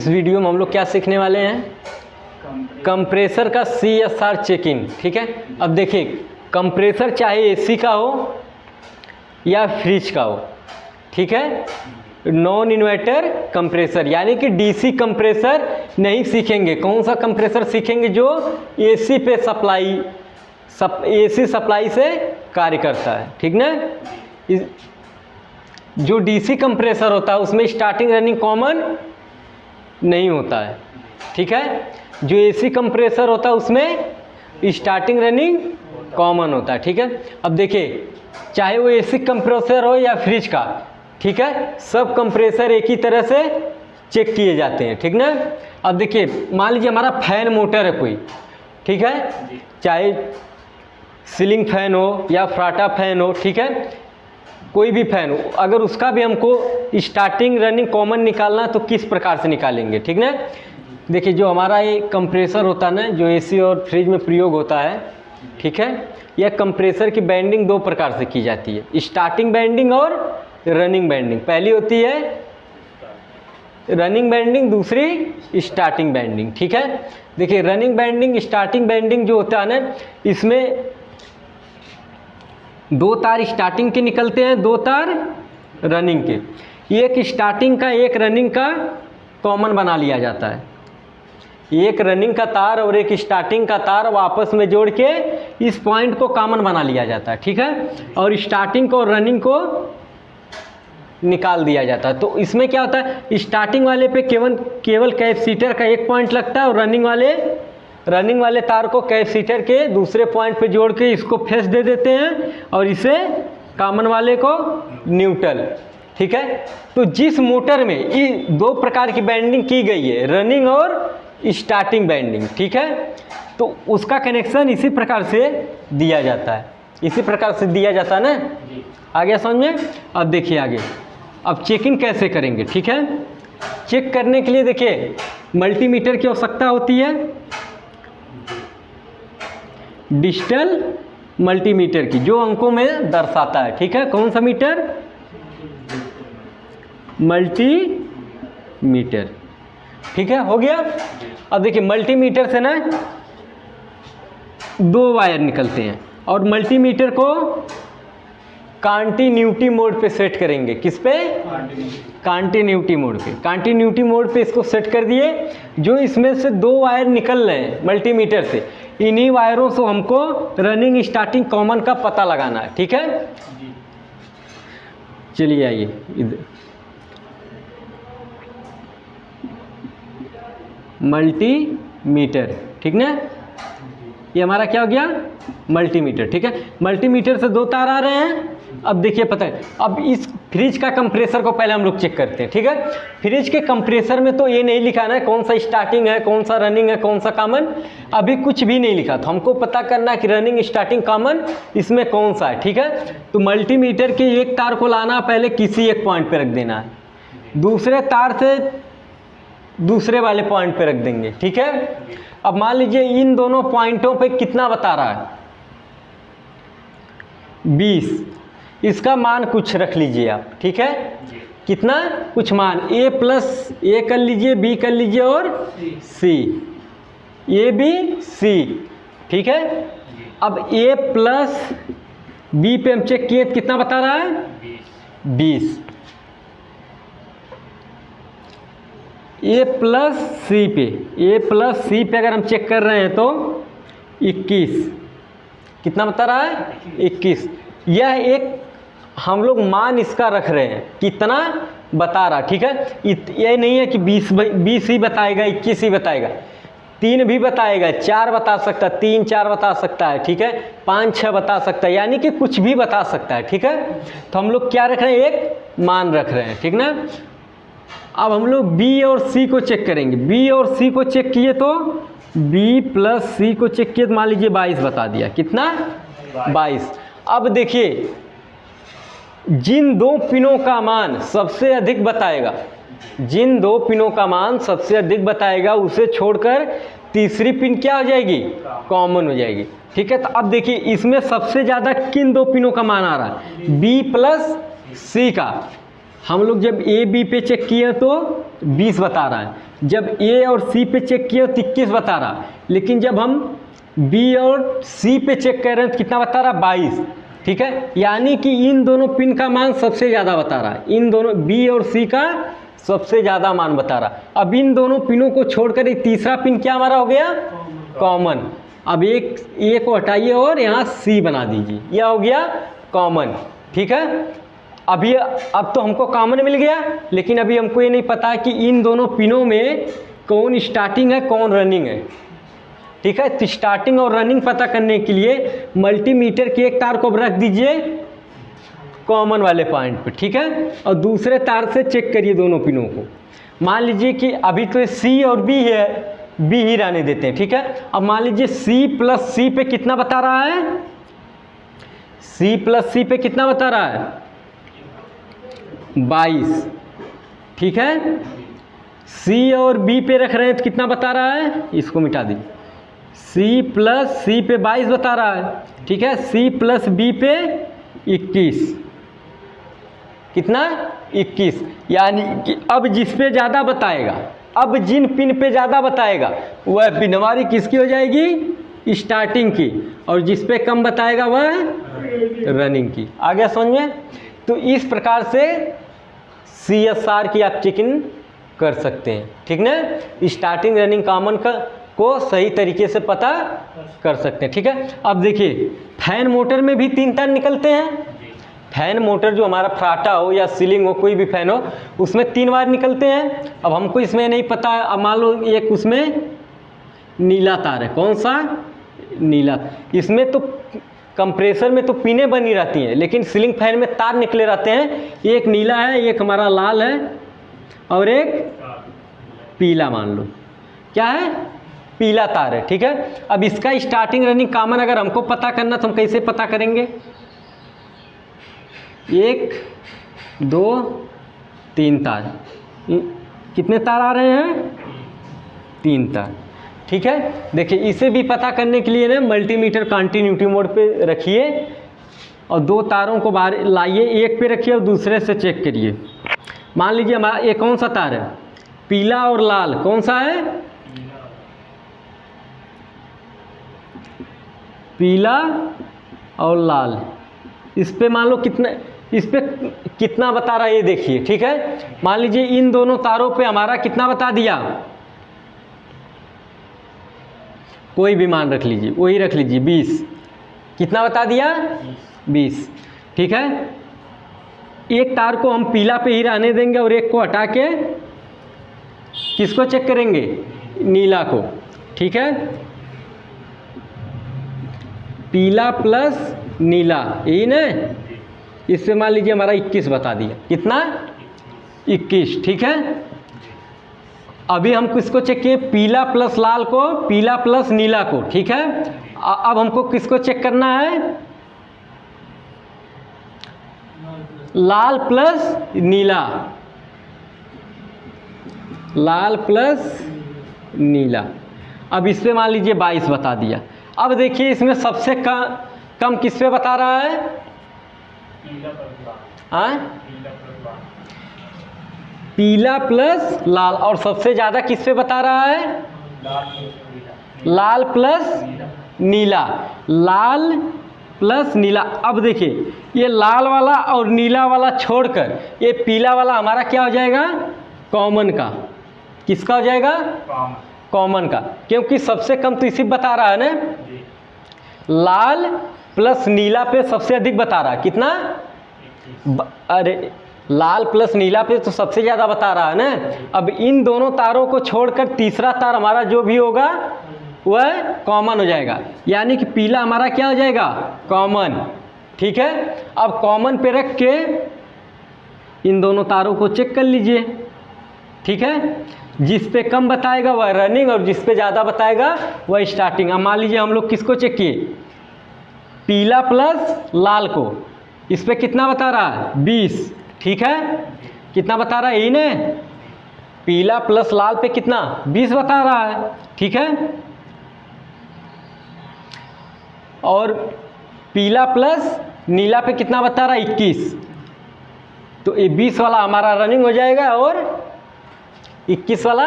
इस वीडियो में हम लोग क्या सीखने वाले हैं, कंप्रेसर का CSR चेकिंग। ठीक है, अब देखिए कंप्रेसर चाहे एसी का हो या फ्रिज का हो, ठीक है, नॉन इन्वर्टर कंप्रेसर यानी कि डीसी कंप्रेसर नहीं सीखेंगे। कौन सा कंप्रेसर सीखेंगे? जो एसी पे एसी सप्लाई से कार्य करता है, ठीक ना। जो डीसी कंप्रेसर होता है उसमें स्टार्टिंग रनिंग कॉमन नहीं होता है, ठीक है। जो एसी कंप्रेसर होता है उसमें स्टार्टिंग रनिंग कॉमन होता है, ठीक है। अब देखिए चाहे वो एसी कंप्रेसर हो या फ्रिज का, ठीक है, सब कंप्रेसर एक ही तरह से चेक किए जाते हैं, ठीक ना। अब देखिए मान लीजिए हमारा फैन मोटर है कोई, ठीक है, चाहे सीलिंग फैन हो या फ्राटा फैन हो, ठीक है, कोई भी फैन हो, अगर उसका भी हमको स्टार्टिंग रनिंग कॉमन निकालना तो किस प्रकार से निकालेंगे, ठीक ना। देखिए जो हमारा ये कंप्रेसर होता है ना, जो एसी और फ्रिज में प्रयोग होता है, ठीक है, यह कंप्रेसर की बैंडिंग दो प्रकार से की जाती है, स्टार्टिंग बैंडिंग और रनिंग बैंडिंग। पहली होती है रनिंग बैंडिंग, दूसरी स्टार्टिंग बैंडिंग, ठीक है। देखिए रनिंग बैंडिंग स्टार्टिंग बैंडिंग जो होता है ना, इसमें दो तार स्टार्टिंग के निकलते हैं, दो तार रनिंग के, एक स्टार्टिंग का एक रनिंग का कॉमन बना लिया जाता है। एक रनिंग का तार और एक स्टार्टिंग का तार आपस में जोड़ के इस पॉइंट को कॉमन बना लिया जाता है, ठीक है, और स्टार्टिंग को और रनिंग को निकाल दिया जाता है। तो इसमें क्या होता है, स्टार्टिंग वाले पे केवल कैपेसिटर का एक पॉइंट लगता है और रनिंग वाले तार को कैपेसिटर के दूसरे पॉइंट पे जोड़ के इसको फेस दे देते हैं और इसे कॉमन वाले को न्यूट्रल, ठीक है। तो जिस मोटर में ये दो प्रकार की बैंडिंग की गई है, रनिंग और स्टार्टिंग बैंडिंग, ठीक है, तो उसका कनेक्शन इसी प्रकार से दिया जाता है, इसी प्रकार से दिया जाता है ना। आ गया समझ में? अब देखिए आगे, अब चेकिंग कैसे करेंगे, ठीक है। चेक करने के लिए देखिए मल्टीमीटर की आवश्यकता होती है, डिजिटल मल्टीमीटर की, जो अंकों में दर्शाता है, ठीक है। कौन सा मीटर? मल्टीमीटर, ठीक है, हो गया। अब देखिए मल्टीमीटर से ना दो वायर निकलते हैं और मल्टीमीटर को कंटिन्यूटी मोड पे सेट करेंगे। किस पे? कंटिन्यूटी मोड पे। कंटिन्यूटी मोड पे इसको सेट कर दिए। जो इसमें से दो वायर निकल रहे हैं मल्टीमीटर से, इन्हीं वायरों से हमको रनिंग स्टार्टिंग कॉमन का पता लगाना है, ठीक है। चलिए आइए इधर, मल्टीमीटर, ठीक ना, ये हमारा क्या हो गया? मल्टीमीटर, ठीक है। मल्टीमीटर से दो तार आ रहे हैं। अब देखिए पता है, अब इस फ्रिज का कंप्रेसर को पहले हम लोग चेक करते हैं, ठीक है। फ्रिज के कंप्रेसर में तो ये नहीं लिखा ना कौन सा स्टार्टिंग है, कौन सा रनिंग है, कौन सा कॉमन, अभी कुछ भी नहीं लिखा। तो हमको पता करना है कि रनिंग स्टार्टिंग कॉमन इसमें कौन सा है, ठीक है। तो मल्टीमीटर के एक तार को लाना, पहले किसी एक पॉइंट पर रख देना है, दूसरे तार से दूसरे वाले पॉइंट पे रख देंगे, ठीक है। अब मान लीजिए इन दोनों पॉइंटों पे कितना बता रहा है? 20। इसका मान कुछ रख लीजिए आप, ठीक है, कितना कुछ मान, A प्लस A कर लीजिए, B कर लीजिए और C, A B C, ठीक है। अब A प्लस B पे हम चेक किए, कितना बता रहा है? 20। A प्लस C पे अगर हम चेक कर रहे हैं तो 21, कितना बता रहा है? 21। यह एक हम लोग मान इसका रख रहे हैं, कितना बता रहा, ठीक है। ये नहीं है कि 20 ही बताएगा, 21 ही बताएगा, 3 भी बताएगा, 4 बता सकता है, 3 4 बता सकता है, ठीक है, 5 6 बता सकता है, यानी कि कुछ भी बता सकता है, ठीक है। तो हम लोग क्या रख रहे हैं? एक मान रख रहे हैं, ठीक ना। अब हम लोग B और C को चेक करेंगे। B और C को चेक किए तो B प्लस C को चेक किए तो मान लीजिए 22 बता दिया, कितना? 22। अब देखिए जिन दो पिनों का मान सबसे अधिक बताएगा, जिन दो पिनों का मान सबसे अधिक बताएगा, उसे छोड़कर तीसरी पिन क्या हो जाएगी? कॉमन हो जाएगी, ठीक है। तो अब देखिए इसमें सबसे ज़्यादा किन दो पिनों का मान आ रहा है? B प्लस C का, हम लोग जब ए बी पे चेक किए तो 20 बता रहा है, जब ए और सी पे चेक किए तो 21 बता रहा है, लेकिन जब हम बी और सी पे चेक कर रहे हैं तो कितना बता रहा है? 22। ठीक है, यानी कि इन दोनों पिन का मान सबसे ज़्यादा बता रहा है, इन दोनों बी और सी का सबसे ज़्यादा मान बता रहा है। अब इन दोनों पिनों को छोड़कर एक तीसरा पिन क्या हमारा हो गया? कॉमन। अब एक ए को हटाइए और यहाँ सी बना दीजिए, यह हो गया कॉमन। ठीक है, अब तो हमको कॉमन मिल गया, लेकिन अभी हमको ये नहीं पता कि इन दोनों पिनों में कौन स्टार्टिंग है कौन रनिंग है। ठीक है, तो स्टार्टिंग और रनिंग पता करने के लिए मल्टीमीटर के एक तार को रख दीजिए कॉमन वाले पॉइंट पे। ठीक है, और दूसरे तार से चेक करिए दोनों पिनों को। मान लीजिए कि अभी तो सी और बी है, बी ही रहने देते हैं। ठीक है, अब मान लीजिए सी प्लस सी पे कितना बता रहा है? सी प्लस सी पे कितना बता रहा है? 22। ठीक है, सी और बी पे रख रहे हैं तो कितना बता रहा है? इसको मिटा दीजिए। सी प्लस सी पे 22 बता रहा है। ठीक है, सी प्लस बी पे 21। कितना? 21। यानी कि अब जिस पे ज़्यादा बताएगा, अब जिन पिन पे ज़्यादा बताएगा वह पिन हमारी किसकी हो जाएगी? स्टार्टिंग की, और जिस पे कम बताएगा वह रनिंग की। आ गया समझ में? तो इस प्रकार से CSR की आप चेकिंग कर सकते हैं। ठीक ना, स्टार्टिंग रनिंग कॉमन का को सही तरीके से पता कर सकते हैं। ठीक है, अब देखिए फैन मोटर में भी 3 तार निकलते हैं। फैन मोटर जो हमारा फ्राटा हो या सीलिंग हो, कोई भी फैन हो, उसमें 3 बार निकलते हैं। अब हमको इसमें नहीं पता, अब मान लो एक उसमें नीला तार है। कौन सा? नीला। इसमें तो कंप्रेसर में तो पिनें बनी रहती हैं, लेकिन सीलिंग फैन में तार निकले रहते हैं। एक नीला है, एक हमारा लाल है, और एक पीला। मान लो क्या है? पीला तार है। ठीक है, अब इसका स्टार्टिंग रनिंग कॉमन अगर हमको पता करना तो हम कैसे पता करेंगे? 1 2 3 तार। कितने तार आ रहे हैं? 3 तार। ठीक है, देखिए इसे भी पता करने के लिए ना मल्टीमीटर कंटिन्यूटी मोड पे रखिए और 2 तारों को बाहर लाइए, एक पे रखिए और दूसरे से चेक करिए। मान लीजिए हमारा ये कौन सा तार है? पीला और लाल। कौन सा है? पीला और लाल। इस पे मान लो कितना, इस पे कितना बता रहा है ये देखिए। ठीक है, मान लीजिए इन दोनों तारों पे हमारा कितना बता दिया? कोई भी मान रख लीजिए, वही रख लीजिए 20। कितना बता दिया? 20। ठीक है, एक तार को हम पीला पे ही रहने देंगे और एक को हटा के किसको चेक करेंगे? नीला को। ठीक है, पीला प्लस नीला, यही ना? इससे मान लीजिए हमारा 21 बता दिया। कितना? 21। ठीक है, अभी हम किसको चेक किए? पीला प्लस लाल को, पीला प्लस नीला को। ठीक है, अब हमको किसको चेक करना है? लाल प्लस नीला, लाल प्लस नीला। अब इस पे मान लीजिए 22 बता दिया। अब देखिए इसमें सबसे कम किस पे बता रहा है? पीला प्लस लाल। और सबसे ज़्यादा किस पे बता रहा है? लाल प्लस नीला, लाल प्लस नीला। अब देखिए ये लाल वाला और नीला वाला छोड़कर ये पीला वाला हमारा क्या हो जाएगा? कॉमन का। किसका हो जाएगा? कॉमन का, क्योंकि सबसे कम तो इसी बता रहा है ना। लाल प्लस नीला पे सबसे अधिक बता रहा है। कितना? अरे लाल प्लस नीला पे तो सबसे ज़्यादा बता रहा है ना। अब इन दोनों तारों को छोड़कर तीसरा तार हमारा जो भी होगा वह कॉमन हो जाएगा, यानी कि पीला हमारा क्या हो जाएगा? कॉमन। ठीक है, अब कॉमन पे रख के इन दोनों तारों को चेक कर लीजिए। ठीक है, जिस पे कम बताएगा वह रनिंग और जिस पे ज़्यादा बताएगा वह स्टार्टिंग। अब मान लीजिए हम लोग किसको चेक किए? पीला प्लस लाल को। इस पे कितना बता रहा है? 20। ठीक है, कितना बता रहा है? यही ने पीला प्लस लाल पे कितना? 20 बता रहा है। ठीक है, और पीला प्लस नीला पे कितना बता रहा है? 21। तो ये 20 वाला हमारा रनिंग हो जाएगा और 21 वाला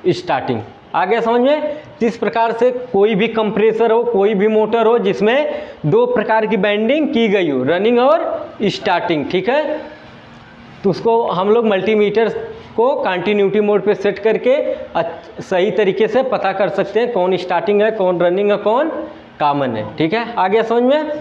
स्टार्टिंग। आगे समझ में? इस प्रकार से कोई भी कंप्रेसर हो, कोई भी मोटर हो जिसमें 2 प्रकार की बैंडिंग की गई हो, रनिंग और स्टार्टिंग, ठीक है, तो उसको हम लोग मल्टीमीटर को कंटिन्यूटी मोड पे सेट करके सही तरीके से पता कर सकते हैं कौन स्टार्टिंग है, कौन रनिंग है, कौन कॉमन है। ठीक है, आगे समझ में?